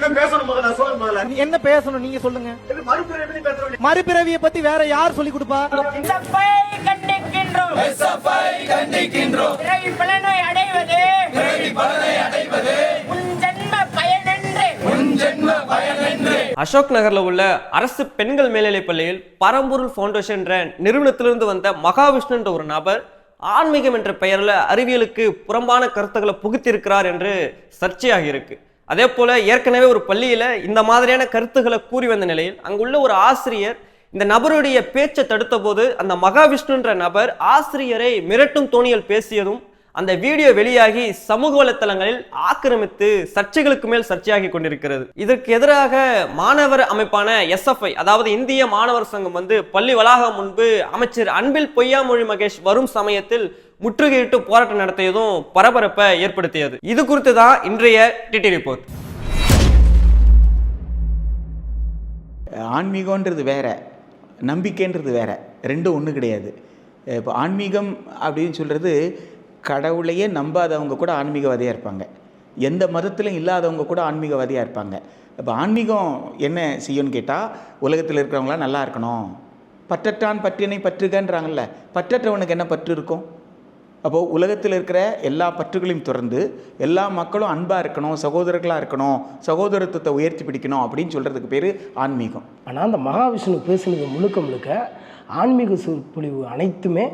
என்ன பேசணும் முதல்ல சொல்லுங்க. முதல்ல என்ன பேசணும் நீங்க சொல்லுங்க. மறுபிறவி பேசுறோம். மறுபிறவியை பத்தி வேற யார் சொல்லி கொடுப்பா? கண்டிக்கின்றோம். பிறவி பலனை அடைவது உன் ஜென்ம பயனென்று. அசோக் நகர்ல உள்ள அரசு பெண்கள் மேல்நிலைப் பள்ளியில் பரம்பொருள் ஃபவுண்டேஷன் என்ற நிறுவனத்திலிருந்து வந்த மகாவிஷ்ணு என்ற ஒரு நபர் ஆன்மீகம் என்ற பெயர்ல அறிவியலுக்கு புறம்பான கருத்துக்களை புகுத்திருக்கிறார் என்று சர்ச்சையாகி இருக்கு. அதே போல ஏற்கனவே ஒரு பள்ளியில இந்த மாதிரியான கருத்துக்களை கூறி வந்த நிலையில் அங்குள்ள ஒரு ஆசிரியர் இந்த நபருடைய பேச்சை தடுத்த போது அந்த மகாவிஷ்ணு என்ற நபர் ஆசிரியரை மிரட்டும் தோணியில் பேசியதும் அந்த வீடியோ வெளியாகி சமூக வலைத்தளங்களில் ஆக்கிரமித்து சர்ச்சைகளுக்கு மேல் சர்ச்சையாகி கொண்டிருக்கிறது. இதற்கு எதிராக மாணவர் அமைப்பான SFI, அதாவது இந்திய மாணவர் சங்கம் பள்ளி வளாகம் முன்பு அமைச்சர் அன்பில் பொய்யாமொழி மகேஷ் வரும் சமயத்தில் முற்றுகையிட்டு போராட்டம் நடத்தியதும் பரபரப்பை ஏற்படுத்தியது. இது குறித்து தான் இன்றைய டிடி ரிப்போர்ட். ஆன்மீகன்றது வேற, நம்பிக்கைன்றது வேற, ரெண்டும் ஒன்று கிடையாது. இப்போ ஆன்மீகம் அப்படின்னு சொல்கிறது கடவுளையே நம்பாதவங்க கூட ஆன்மீகவாதியாக இருப்பாங்க, எந்த மதத்திலும் இல்லாதவங்க கூட ஆன்மீகவாதியாக இருப்பாங்க. இப்போ ஆன்மீகம் என்ன செய்யும்னு கேட்டால், உலகத்தில் இருக்கிறவங்களாம் நல்லா இருக்கணும், பற்றற்றான் பற்றினை பற்றுகன்றாங்கல்ல, பற்றற்றவனுக்கு என்ன பற்று இருக்கும்? அப்போது உலகத்தில் இருக்கிற எல்லா பற்றுகளையும் திறந்து எல்லா மக்களும் அன்பாக இருக்கணும், சகோதரர்களாக இருக்கணும், சகோதரத்துவத்தை உயர்த்தி பிடிக்கணும் அப்படின்னு சொல்கிறதுக்கு பேர் ஆன்மீகம். ஆனால் அந்த மகாவிஷ்ணு பேசுனது முழுக்க ஆன்மீக சொற்பொழிவு அனைத்துமே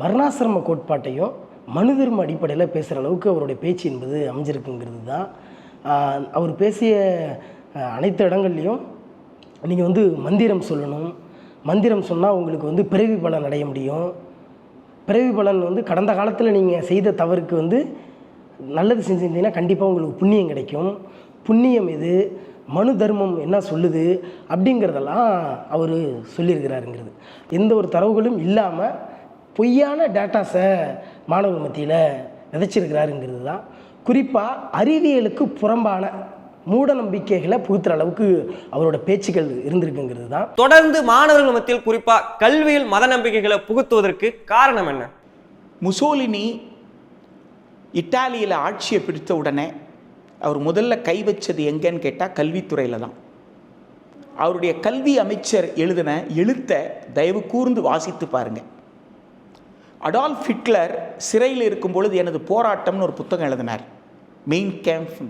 வர்ணாசிரம கோட்பாட்டையும் மனு தர்ம அடிப்படையில் பேசுகிற அளவுக்கு அவருடைய பேச்சு என்பது அமைஞ்சிருக்குங்கிறது தான். அவர் பேசிய அனைத்து இடங்கள்லையும் நீங்கள் மந்திரம் சொல்லணும், மந்திரம் சொன்னால் உங்களுக்கு பிறவி பலன் அடைய முடியும், பிறவி பலன் கடந்த காலத்தில் நீங்கள் செய்த தவறுக்கு நல்லது செஞ்சிருந்தீங்கன்னா கண்டிப்பாக உங்களுக்கு புண்ணியம் கிடைக்கும், புண்ணியம் இது, மனு தர்மம் என்ன சொல்லுது அப்படிங்கிறதெல்லாம் அவர் சொல்லியிருக்கிறாருங்கிறது. எந்த ஒரு தரவுகளும் இல்லாமல் பொய்யான டேட்டாஸை மாணவர் மத்தியில் விதைச்சிருக்கிறாருங்கிறது தான். குறிப்பாக அறிவியலுக்கு புறம்பான மூட நம்பிக்கைகளை புகுத்துற அளவுக்கு அவரோட பேச்சுக்கள் இருந்திருக்குங்கிறது தான். தொடர்ந்து மாணவர்கள் மத்தியில் குறிப்பாக கல்வியில் மத நம்பிக்கைகளை புகுத்துவதற்கு காரணம் என்ன? முசோலினி இத்தாலியில் ஆட்சியை பிடித்த உடனே அவர் முதல்ல கை வச்சது எங்கன்னு கேட்டால் கல்வித்துறையில் தான். அவருடைய கல்வி அமைச்சர் எழுதின எழுத்தை தயவு கூர்ந்து வாசித்து பாருங்கள். அடால்ஃப் ஹிட்லர் சிறையில் இருக்கும் பொழுது எனது போராட்டம்னு ஒரு புத்தகம் எழுதினார், மெயின் கேம்ப்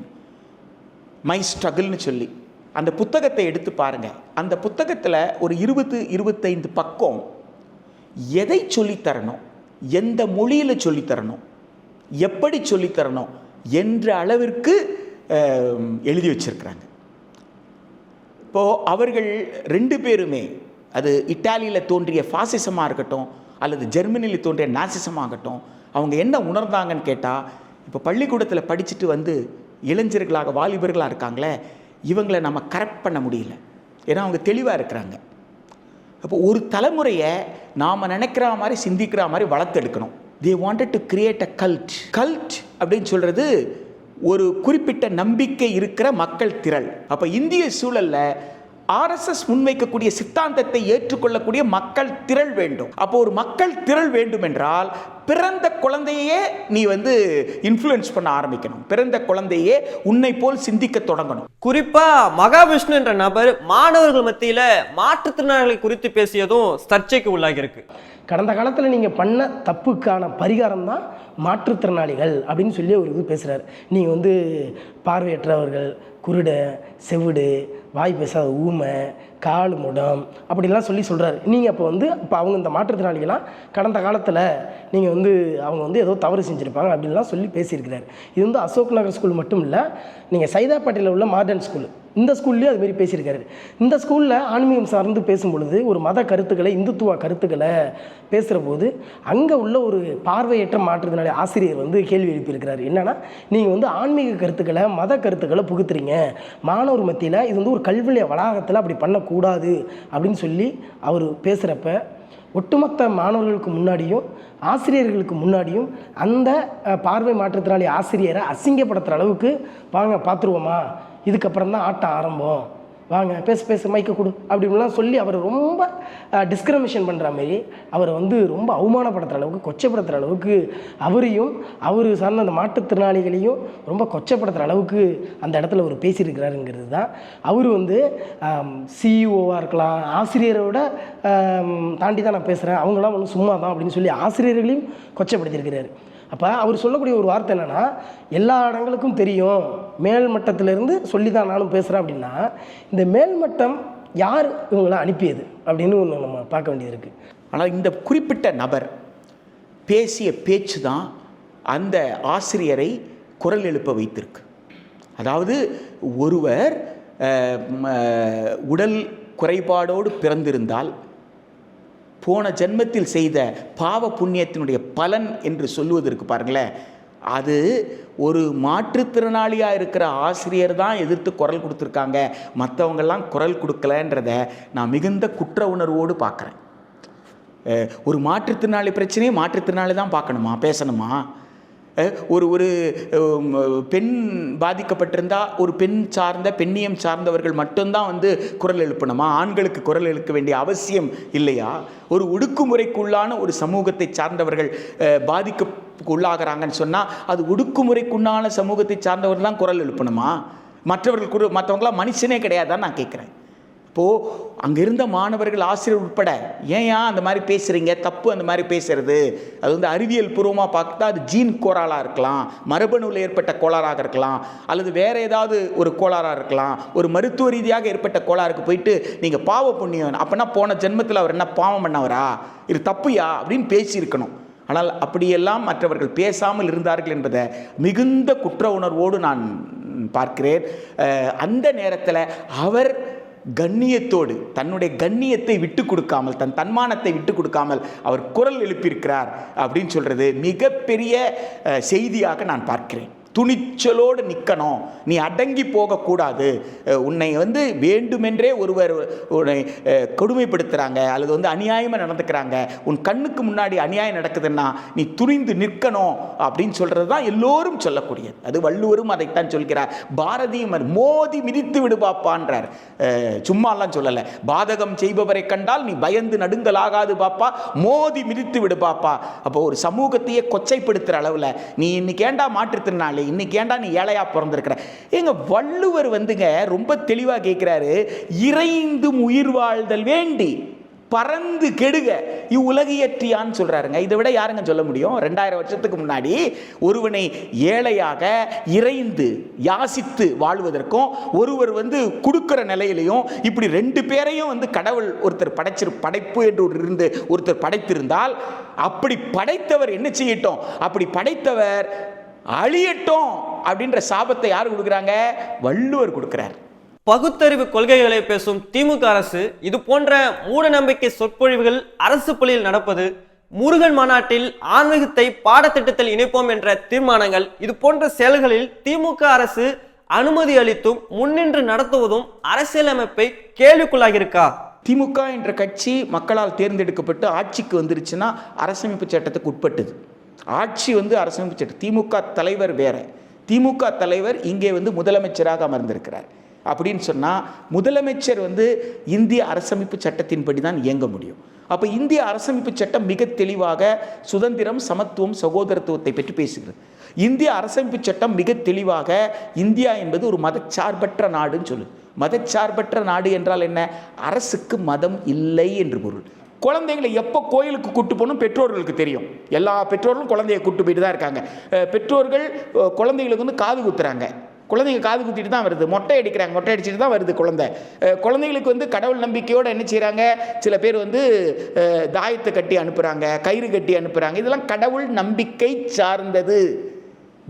மை ஸ்ட்ரகிள்னு சொல்லி. அந்த புத்தகத்தை எடுத்து பாருங்கள். அந்த புத்தகத்தில் ஒரு 20-25 பக்கம் எதை சொல்லித்தரணும், எந்த மொழியில் சொல்லித்தரணும், எப்படி சொல்லித்தரணும் என்ற அளவிற்கு எழுதி வச்சிருக்கிறாங்க. இப்போது அவர்கள் 2 பேருமே, அது இத்தாலியில் தோன்றிய ஃபாசிசமாக இருக்கட்டும் அல்லது ஜெர்மனியில் தோன்றிய நாசிசமாகட்டும், அவங்க என்ன உணர்ந்தாங்கன்னு கேட்டால், இப்போ பள்ளிக்கூடத்தில் படிச்சுட்டு இளைஞர்களாக வாலிபர்களாக இருக்காங்களே, இவங்களை நம்ம கரெக்ட் பண்ண முடியல, ஏன்னா அவங்க தெளிவாக இருக்கிறாங்க. அப்போ ஒரு தலைமுறையை நாம் நினைக்கிற மாதிரி சிந்திக்கிற மாதிரி வளர்த்தெடுக்கணும். they wanted to create a cult அப்படின்னு சொல்கிறது ஒரு குறிப்பிட்ட நம்பிக்கை இருக்கிற மக்கள் திரள். அப்போ இந்திய சூழலில் RSS முன்வைக்கக்கூடிய சித்தாந்தத்தை ஏற்றுக்கொள்ளக்கூடிய மக்கள் திரள் வேண்டும். அப்போ ஒரு மக்கள் திரள் வேண்டும் என்றால் பிறந்த குழந்தையே நீ இன்ஃப்ளூயன்ஸ் பண்ண ஆரம்பிக்கணும், பிறந்த குழந்தையே உன்னை போல் சிந்திக்க தொடங்கணும். குறிப்பா மகாவிஷ்ணு என்ற நபர் மாணவர்கள் மத்தியில மாற்றுத்திறனாளிகளை குறித்து பேசியதும் சர்ச்சைக்கு உள்ளாகி இருக்கு. கடந்த காலத்தில் நீங்கள் பண்ண தப்புக்கான பரிகாரம் தான் மாற்றுத்திறனாளிகள் அப்படின்னு சொல்லி ஒரு இது பேசுகிறார். நீங்கள் பார்வையற்றவர்கள், குருட, செவிடு, வாய் பேசாத ஊமை, கால் முடம் அப்படிலாம் சொல்கிறாரு. நீங்கள் அப்போ இப்போ அவங்க இந்த மாற்றுத்திறனாளிகளாம் கடந்த காலத்தில் நீங்கள் அவங்க ஏதோ தவறு செஞ்சுருப்பாங்க அப்படின்லாம் சொல்லி பேசியிருக்கிறார். இது அசோக் நகர் ஸ்கூல் மட்டும் இல்லை, நீங்கள் சைதாப்பேட்டையில் உள்ள மாடர்ன் ஸ்கூல், இந்த ஸ்கூல்லேயும் அதுமாரி பேசியிருக்காரு. இந்த ஸ்கூலில் ஆன்மீகம் சார்ந்து பேசும்பொழுது ஒரு மத கருத்துக்களை, இந்துத்துவ கருத்துக்களை பேசுகிற போது அங்கே உள்ள ஒரு பார்வையற்ற மாற்றுத்திறனாளி ஆசிரியர் கேள்வி எழுப்பியிருக்கிறார். என்னென்னா, நீங்கள் ஆன்மீக கருத்துக்களை, மத கருத்துக்களை புகுத்துறீங்க மாணவர் மத்தியில், இது ஒரு கல்வி வளாகத்தில் அப்படி பண்ணக்கூடாது அப்படின்னு சொல்லி அவர் பேசுகிறப்ப ஒட்டுமொத்த மாணவர்களுக்கு முன்னாடியும் ஆசிரியர்களுக்கு முன்னாடியும் அந்த பார்வை மாற்றுத்திறனாளி ஆசிரியரை அசிங்கப்படுத்துகிற அளவுக்கு வாங்க பார்த்துருவோமா, இதுக்கப்புறம் தான் ஆட்டம் ஆரம்பம், வாங்க பேசு மைக்கை கொடு அப்படின்லாம் சொல்லி அவர் ரொம்ப டிஸ்கிரிமினேஷன் பண்ணுற மாதிரி அவரை வந்து ரொம்ப அவமானப்படுத்துகிற அளவுக்கு, கொச்சப்படுத்துகிற அளவுக்கு அவரையும் அவர் சார்ந்த அந்த மாற்றுத்திறனாளிகளையும் ரொம்ப கொச்சப்படுத்துகிற அளவுக்கு அந்த இடத்துல அவர் பேசியிருக்கிறாருங்கிறது தான். அவர் வந்து சிஇஓவாக இருக்கலாம், ஆசிரியரோட தாண்டி தான் நான் பேசுகிறேன், அவங்களாம் ஒன்றும் சும்மா தான் அப்படின்னு சொல்லி ஆசிரியர்களையும் கொச்சப்படுத்தியிருக்கிறார். அப்போ அவர் சொல்லக்கூடிய ஒரு வார்த்தை என்னென்னா, எல்லா இடங்களுக்கும் தெரியும், மேல்மட்டத்திலேருந்து சொல்லி தான் நானும் பேசுகிறேன் அப்படின்னா, இந்த மேல்மட்டம் யார் இவங்களை அனுப்பியது அப்படின்னு ஒன்று நம்ம பார்க்க வேண்டியது இருக்குது. ஆனால் இந்த குறிப்பிட்ட நபர் பேசிய பேச்சு தான் அந்த ஆசிரியரை குரல் எழுப்ப வைத்திருக்கு. அதாவது ஒருவர் உடல் குறைபாடோடு பிறந்திருந்தால் போன ஜென்மத்தில் செய்த பாவ புண்ணியத்தினுடைய பலன் என்று சொல்லுவதற்கு பாருங்களேன், அது ஒரு மாற்றுத்திறனாளியாக இருக்கிற ஆசிரியர் தான் எதிர்த்து குரல் கொடுத்துருக்காங்க, மற்றவங்கெல்லாம் குரல் கொடுக்கலன்றதை நான் மிகுந்த குற்ற உணர்வோடு பார்க்குறேன். ஒரு மாற்றுத்திறனாளி பிரச்சனையை மாற்றுத்திறனாளி தான் பார்க்கணுமா, பேசணுமா? ஒரு ஒரு பெண் பாதிக்கப்பட்டிருந்தால் ஒரு பெண் சார்ந்த பெண்ணியம் சார்ந்தவர்கள் மட்டும்தான் வந்து குரல் எழுப்பணுமா? ஆண்களுக்கு குரல் எழுக்க வேண்டிய அவசியம் இல்லையா? ஒரு ஒடுக்குமுறைக்குள்ளான ஒரு சமூகத்தை சார்ந்தவர்கள் பாதிப்புக்குள்ளாகிறாங்கன்னு சொன்னால் அது ஒடுக்குமுறைக்குள்ளான சமூகத்தை சார்ந்தவர்கள் தான் குரல் எழுப்பணுமா? மற்றவங்களாம் மனுஷனே கிடையாதான்னு நான் கேட்குறேன். இப்போது அங்கே இருந்த மாணவர்கள், ஆசிரியர் உட்பட, ஏன் அந்த மாதிரி பேசுகிறீங்க, தப்பு அந்த மாதிரி பேசுகிறது, அது வந்து அறிவியல் பூர்வமாக பார்த்தா அது ஜீன் கோளாறாக இருக்கலாம், மரபணுவில் ஏற்பட்ட கோளாறாக இருக்கலாம், அல்லது வேறு ஏதாவது ஒரு கோளாறாக இருக்கலாம், ஒரு மருத்துவ ரீதியாக ஏற்பட்ட கோளாறுக்கு போயிட்டு நீங்கள் பாவ புண்ணியம் அப்படின்னா போன ஜென்மத்தில் அவர் என்ன பாவம் பண்ணவரா, இது தப்புயா அப்படின்னு பேசியிருக்கணும். ஆனால் அப்படியெல்லாம் மற்றவர்கள் பேசாமல் இருந்தார்கள் என்பதை மிகுந்த குற்ற உணர்வோடு நான் பார்க்கிறேன். அந்த நேரத்தில் அவர் கண்ணியத்தோடு, தன்னுடைய கண்ணியத்தை விட்டு கொடுக்காமல், தன் தன்மானத்தை விட்டு கொடுக்காமல் அவர் குரல் எழுப்பியிருக்கிறார் அப்படின்னு சொல்கிறது மிகப்பெரிய செய்தியாக நான் பார்க்கிறேன். துணிச்சலோடு நிற்கணும், நீ அடங்கி போகக்கூடாது. உன்னை வந்து வேண்டுமென்றே ஒருவர் உன்னை கொடுமைப்படுத்துகிறாங்க அல்லது வந்து அநியாயமாக நடந்துக்கிறாங்க, உன் கண்ணுக்கு முன்னாடி அநியாயம் நடக்குதுன்னா நீ துணிந்து நிற்கணும் அப்படின்னு சொல்கிறது தான் எல்லோரும் சொல்லக்கூடியது. அது வள்ளுவரும் அதைத்தான் சொல்கிறார். பாரதியும் மோதி மிதித்து விடுபாப்பான்றார். சும்மாலாம் சொல்லலை. பாதகம் செய்பவரை கண்டால் நீ பயந்து நடுங்கலாகாது பாப்பா, மோதி மிதித்து விடு பாப்பா. அப்போ ஒரு சமூகத்தையே கொச்சைப்படுத்துகிற அளவில் நீ இன்னைக்கு ஏண்டா மாற்றுத்திறனாளி, இன்னைக்கு ஏண்டா நீ ஏழையா பிறந்திருக்கிற. எங்க வள்ளுவர் வந்துங்க ரொம்ப தெளிவா கேட்கிறாரு, இறைந்தும் உயிர் வாழ்தல் வேண்டி பறந்து கெடுக இவ்வுலகியற்றியான்னு சொல்றாருங்க. இதை விட யாருங்க சொல்ல முடியும்? 2000 வருஷத்துக்கு முன்னாடி ஒருவனை ஏழையாக இறைந்து யாசித்து வாழ்வதற்கும் ஒருவர் வந்து கொடுக்கிற நிலையிலையும் இப்படி ரெண்டு பேரையும் வந்து கடவுள் ஒருத்தர் படைப்பு என்று இருந்து ஒருத்தர் படைத்திருந்தால், அப்படி படைத்தவர் என்ன செய்யட்டும், அப்படி படைத்தவர் அழியட்டும் அப்படின்ற சாபத்தை யார் கொடுக்குறாங்க? வள்ளுவர் கொடுக்கிறார். பகுத்தறிவு கொள்கைகளை பேசும் திமுக அரசு இது போன்ற மூட நம்பிக்கை சொற்பொழிவுகள் அரசு பள்ளியில் நடப்பது, முருகன் மாநாட்டில் ஆன்மீகத்தை பாடத்திட்டத்தில் இணைப்போம் என்ற தீர்மானங்கள், இது போன்ற செயல்களில் திமுக அரசு அனுமதி அளித்தும் முன்னின்று நடத்துவதும் அரசியலமைப்பை கேள்விக்குள்ளாகியிருக்கா? திமுக என்ற கட்சி மக்களால் தேர்ந்தெடுக்கப்பட்டு ஆட்சிக்கு வந்துருச்சுன்னா அரசமைப்பு சட்டத்துக்கு உட்பட்டது. ஆட்சி வந்து அரசமைப்பு சட்டம். திமுக தலைவர் வேற, திமுக தலைவர் இங்கே வந்து முதலமைச்சராக அமர்ந்திருக்கிறார். அப்படின்னு சொன்னால் முதலமைச்சர் வந்து இந்திய அரசமைப்பு சட்டத்தின்படி தான் இயங்க முடியும். அப்போ இந்திய அரசமைப்பு சட்டம் மிக தெளிவாக சுதந்திரம், சமத்துவம், சகோதரத்துவத்தை பற்றி பேசுகிறது. இந்திய அரசமைப்பு சட்டம் மிக தெளிவாக இந்தியா என்பது ஒரு மதச்சார்பற்ற நாடுன்னு சொல்லுது. மதச்சார்பற்ற நாடு என்றால் என்ன? அரசுக்கு மதம் இல்லை என்று பொருள். குழந்தைங்களை எப்போ கோயிலுக்கு கூட்டு போகணும் பெற்றோர்களுக்கு தெரியும். எல்லா பெற்றோர்களும் குழந்தைய கூட்டு போயிட்டு தான் இருக்காங்க. பெற்றோர்கள் குழந்தைகளுக்கு வந்து காது குத்துறாங்க, குழந்தைங்க காது குத்திட்டு தான் வருது, மொட்டை அடிக்கிறாங்க, மொட்டை அடிச்சுட்டு தான் வருது குழந்தை. குழந்தைங்களுக்கு வந்து கடவுள் நம்பிக்கையோடு என்ன செய்கிறாங்க? சில பேர் வந்து தாயத்தை கட்டி அனுப்புகிறாங்க, கயிறு கட்டி அனுப்புகிறாங்க. இதெல்லாம் கடவுள் நம்பிக்கை சார்ந்தது.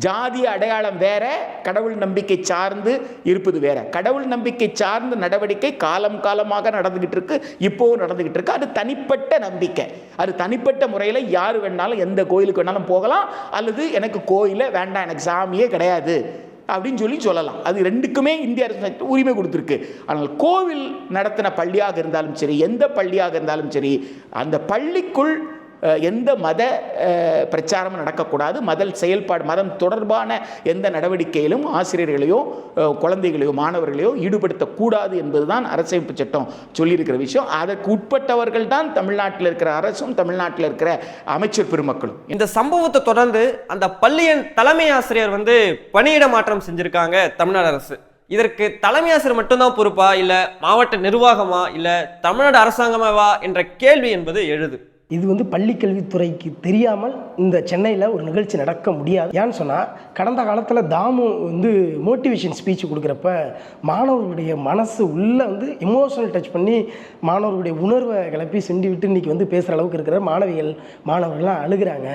ஜாதிய அடையாளம் வேற, கடவுள் நம்பிக்கை சார்ந்து இருப்பது வேற. கடவுள் நம்பிக்கை சார்ந்த நடவடிக்கை காலம் காலமாக நடந்துகிட்டு இருக்கு, இப்போவும் நடந்துகிட்டு இருக்கு. அது தனிப்பட்ட நம்பிக்கை, அது தனிப்பட்ட முறையில் யார் வேணாலும் எந்த கோயிலுக்கு வேணாலும் போகலாம், அல்லது எனக்கு கோயிலே வேண்டாம், எனக்கு சாமியே கிடையாது அப்படின்னு சொல்லலாம். அது ரெண்டுக்குமே இந்திய அரசு உரிமை கொடுத்துருக்கு. ஆனால் கோவில் நடத்தின பள்ளியாக இருந்தாலும் சரி, எந்த பள்ளியாக இருந்தாலும் சரி, அந்த பள்ளிக்குள் எந்த மத பிரச்சாரமும் நடக்கக்கூடாது. மதம் தொடர்பான எந்த நடவடிக்கையிலும் ஆசிரியர்களையோ குழந்தைகளையோ மாணவர்களையோ ஈடுபடுத்தக்கூடாது என்பதுதான் அரசமைப்பு சட்டம் சொல்லியிருக்கிற விஷயம். அதற்கு உட்பட்டவர்கள் தான் தமிழ்நாட்டில் இருக்கிற அரசும் தமிழ்நாட்டில் இருக்கிற அமைச்சர் பெருமக்களும். இந்த சம்பவத்தை தொடர்ந்து அந்த பள்ளியின் தலைமை ஆசிரியர் பணியிட மாற்றம் செஞ்சிருக்காங்க தமிழ்நாடு அரசு. இதற்கு தலைமை ஆசிரியர் மட்டும்தான் பொறுப்பா, இல்ல மாவட்ட நிர்வாகமா, இல்ல தமிழ்நாடு அரசாங்கமாவா என்ற கேள்வி என்பது எழுது. இது பள்ளிக்கல்வித்துறைக்கு தெரியாமல் இந்த சென்னையில் ஒரு நிகழ்ச்சி நடக்க முடியாது. ஏன்னு சொன்னால், கடந்த காலத்தில் தாமு மோட்டிவேஷன் ஸ்பீச் கொடுக்குறப்ப மாணவர்களுடைய மனசு உள்ளே எமோஷனல் டச் பண்ணி மாணவர்களுடைய உணர்வை கிளப்பி செஞ்சு விட்டு இன்றைக்கி பேசுகிற அளவுக்கு இருக்கிற மாணவர்கள்லாம் அழுகிறாங்க.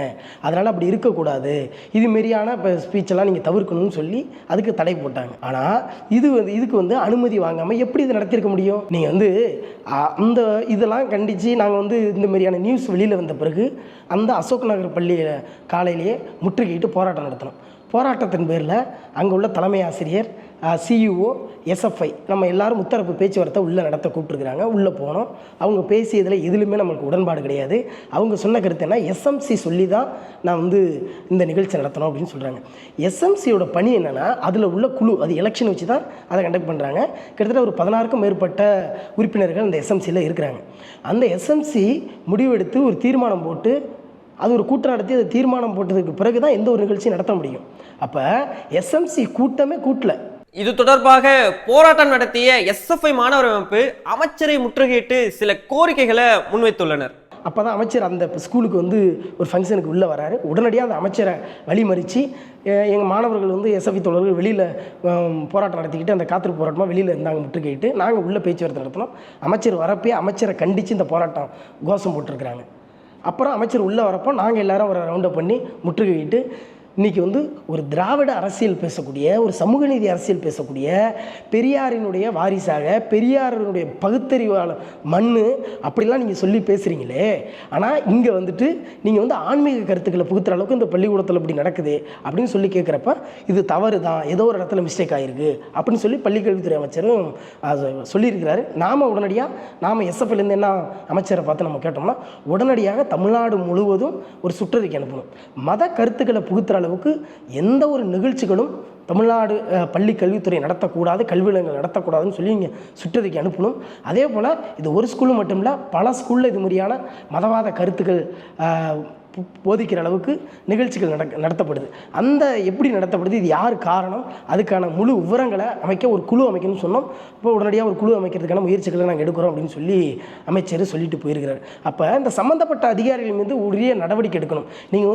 அதனால் அப்படி இருக்கக்கூடாது, இதுமாரியான இப்போ ஸ்பீச்செல்லாம் நீங்கள் தவிர்க்கணும்னு சொல்லி அதுக்கு தடை போட்டாங்க. ஆனால் இதுக்கு அனுமதி வாங்காமல் எப்படி இதை நடத்தியிருக்க முடியும்? நீங்கள் இதெல்லாம் கண்டித்து நாங்கள் இந்த மாதிரியான நியூஸ் வெளியில் வந்த பிறகு அந்த அசோக் நகர் பள்ளியில் காலையிலேயே முற்றுகையிட்டு போராட்டம் நடத்தணும். போராட்டத்தின் பேரில் அங்கே உள்ள தலைமை ஆசிரியர், சிஇஓ, எஸ்எஃப்ஐ நம்ம எல்லாரும் முத்தரப்பு பேச்சுவார்த்தை உள்ளே நடத்த கூப்பிட்டுருக்குறாங்க. உள்ளே போனோம். அவங்க பேசியதில் எதுலையுமே நம்மளுக்கு உடன்பாடு கிடையாது. அவங்க சொன்ன கருத்து என்ன, எஸ்எம்சி சொல்லி தான் நான் இந்த நிகழ்ச்சி நடத்தணும் அப்படின்னு சொல்கிறாங்க. எஸ்எம்சியோட பணி என்னென்னா, அதில் உள்ள குழு, அது எலெக்ஷன் வச்சு தான் அதை கண்டக்ட் பண்ணுறாங்க. கிட்டத்தட்ட ஒரு 16க்கும் மேற்பட்ட உறுப்பினர்கள் அந்த எஸ்எம்சியில் இருக்கிறாங்க. அந்த எஸ்எம்சி முடிவெடுத்து ஒரு தீர்மானம் போட்டு அது ஒரு கூட்டம் நடத்தி அதை தீர்மானம் போட்டதுக்கு பிறகு தான் எந்த ஒரு நிகழ்ச்சியும் நடத்த முடியும். அப்போ எஸ்எம்சி கூட்டமே கூட்டல. இது தொடர்பாக போராட்டம் நடத்திய எஸ்எஃப்ஐ மாணவர் அமைப்பு அமைச்சரை முற்றுகையிட்டு சில கோரிக்கைகளை முன்வைத்துள்ளனர். அப்போ தான் அமைச்சர் அந்த ஸ்கூலுக்கு ஒரு ஃபங்க்ஷனுக்கு உள்ளே வராரு. உடனடியாக அந்த அமைச்சரை வழிமறித்து எங்கள் மாணவர்கள் எஸ்எஃப்ஐ தோழர்கள் வெளியில் போராட்டம் நடத்திக்கிட்டு அந்த காத்திருப்பு போராட்டமாக வெளியில் இருந்தாங்க முற்றுகையிட்டு. நாங்கள் உள்ளே பேச்சுவார்த்தை நடத்தினோம். அமைச்சர் வரப்பே அமைச்சரை கண்டித்து இந்த போராட்டம் கோஷம் போட்டிருக்கிறாங்க. அப்புறம் அமைச்சர் உள்ளே வரப்போ நாங்கள் எல்லாரும் ஒரு ரவுண்டப் பண்ணி முற்றுகையிட்டு இன்றைக்கி ஒரு திராவிட அரசியல் பேசக்கூடிய, ஒரு சமூக நீதி அரசியல் பேசக்கூடிய, பெரியாரினுடைய வாரிசாக, பெரியாரினுடைய பகுத்தறிவாளர் அப்படிலாம் நீங்கள் சொல்லி பேசுகிறீங்களே, ஆனால் இங்கே நீங்கள் ஆன்மீக கருத்துக்களை புகுத்துற அளவுக்கு இந்த பள்ளிக்கூடத்தில் இப்படி நடக்குது அப்படின்னு சொல்லி கேட்குறப்ப இது தவறு தான், ஏதோ ஒரு இடத்துல மிஸ்டேக் ஆகிருக்கு அப்படின்னு சொல்லி பள்ளிக்கல்வித்துறை அமைச்சரும் சொல்லியிருக்கிறாரு. நாம் எஸ்எஃப்லேருந்து என்ன அமைச்சரை பார்த்து நம்ம கேட்டோம்னா, உடனடியாக தமிழ்நாடு முழுவதும் ஒரு சுற்றறிக்கை அனுப்பணும். மத கருத்துக்களை புகுத்துற அளவுக்கு எந்த ஒரு நிகழ்ச்சிகளும் தமிழ்நாடு பள்ளி கல்வித்துறை நடத்தக்கூடாது, கல்வி நிலையங்கள் நடத்தக்கூடாதுன்னு சொல்லி இங்கே சுற்றறிக்கை அனுப்பணும். அதே போல் இது ஒரு ஸ்கூலு மட்டும் இல்லை, பல ஸ்கூலில் இது மாதிரியான மதவாத கருத்துக்கள் போதிக்கிற அளவுக்கு நிகழ்ச்சிகள் நடத்தப்படுது. அந்த எப்படி நடத்தப்படுது, இது யார் காரணம், அதுக்கான முழு விவரங்களை அமைக்க ஒரு குழு அமைக்கணும்னு சொன்னோம். இப்போ உடனடியாக ஒரு குழு அமைக்கிறதுக்கான முயற்சிகளை நாங்கள் எடுக்கிறோம் அப்படின்னு சொல்லி அமைச்சர் சொல்லிட்டு போயிருக்கிறார். அப்போ இந்த சம்மந்தப்பட்ட அதிகாரிகள் மீது உரிய நடவடிக்கை எடுக்கணும். நீங்கள்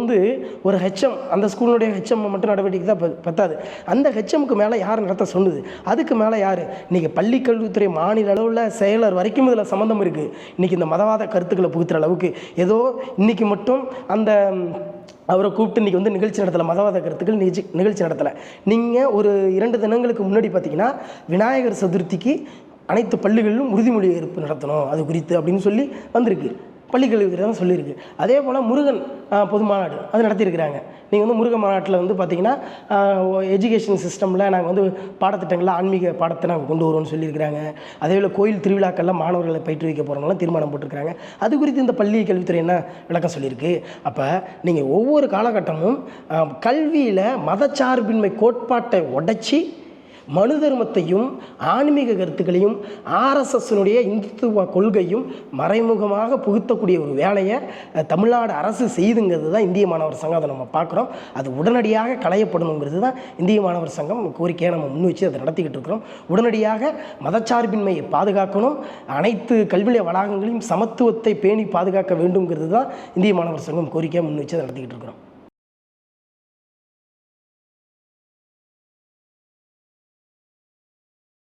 ஒரு ஹெச்எம், அந்த ஸ்கூலுடைய ஹெச்எம் மட்டும் நடவடிக்கை தான் பத்தாது. அந்த ஹெச்எம்க்கு மேலே யார் நடத்த சொன்னது, அதுக்கு மேலே யார், இன்றைக்கி பள்ளி கல்வித்துறை மாநில அளவில் செயலர் வரைக்கும் இதில் சம்மந்தம் இருக்குது. இன்றைக்கி இந்த மதவாத கருத்துக்களை புகுத்துற அளவுக்கு ஏதோ இன்றைக்கி மட்டும் அந்த அவரை கூப்பிட்டு இன்றைக்கி நிகழ்ச்சி நடத்தலை, மதவாத கருத்துக்கள் நிகழ்ச்சி நடத்தலை. நீங்கள் ஒரு 2 தினங்களுக்கு முன்னாடி பார்த்தீங்கன்னா விநாயகர் சதுர்த்திக்கு அனைத்து பள்ளிகளிலும் உறுதிமொழி ஏற்பு நடத்தணும் அது குறித்து அப்படின்னு சொல்லி வந்திருக்கு. பள்ளிக்கல்வித்துறை தான் சொல்லியிருக்கு. அதே போல் முருகன் பொது மாநாடு அது நடத்தியிருக்கிறாங்க. நீங்கள் முருகன் மாநாட்டில் பார்த்தீங்கன்னா எஜுகேஷன் சிஸ்டமில் நாங்கள் பாடத்திட்டங்களில் ஆன்மீக பாடத்தை நாங்கள் கொண்டு வருவோம்னு சொல்லியிருக்கிறாங்க. அதே போல் கோயில் திருவிழாக்களில் மாணவர்களை பயிற்றுவிக்க போகிறவங்களாம் தீர்மானம் போட்டிருக்கிறாங்க. அது குறித்து இந்த பள்ளி கல்வித்துறை என்ன விளக்கம் சொல்லியிருக்கு. அப்போ நீங்கள் ஒவ்வொரு காலகட்டமும் கல்வியில் மதச்சார்பின்மை கோட்பாட்டை உடைச்சி மனு தர்மத்தையும் ஆன்மீக கருத்துக்களையும் ஆர்எஸ்எஸ்னுடைய இந்துத்துவ கொள்கையும் மறைமுகமாக புகுத்தக்கூடிய ஒரு வேலையை தமிழ்நாடு அரசு செய்துங்கிறது தான் இந்திய மாணவர் சங்கம். அதை நம்ம பார்க்குறோம். அது உடனடியாக களையப்படணுங்கிறது தான் இந்திய மாணவர் சங்கம் கோரிக்கையை நம்ம முன் வச்சு அதை நடத்திக்கிட்டு இருக்கிறோம். உடனடியாக மதச்சார்பின்மையை பாதுகாக்கணும், அனைத்து கல்வி நிலைய வளாகங்களையும் சமத்துவத்தை பேணி பாதுகாக்க வேண்டும்ங்கிறது தான் இந்திய மாணவர் சங்கம் கோரிக்கையை முன் வச்சு அதை நடத்திக்கிட்டு இருக்கிறோம்.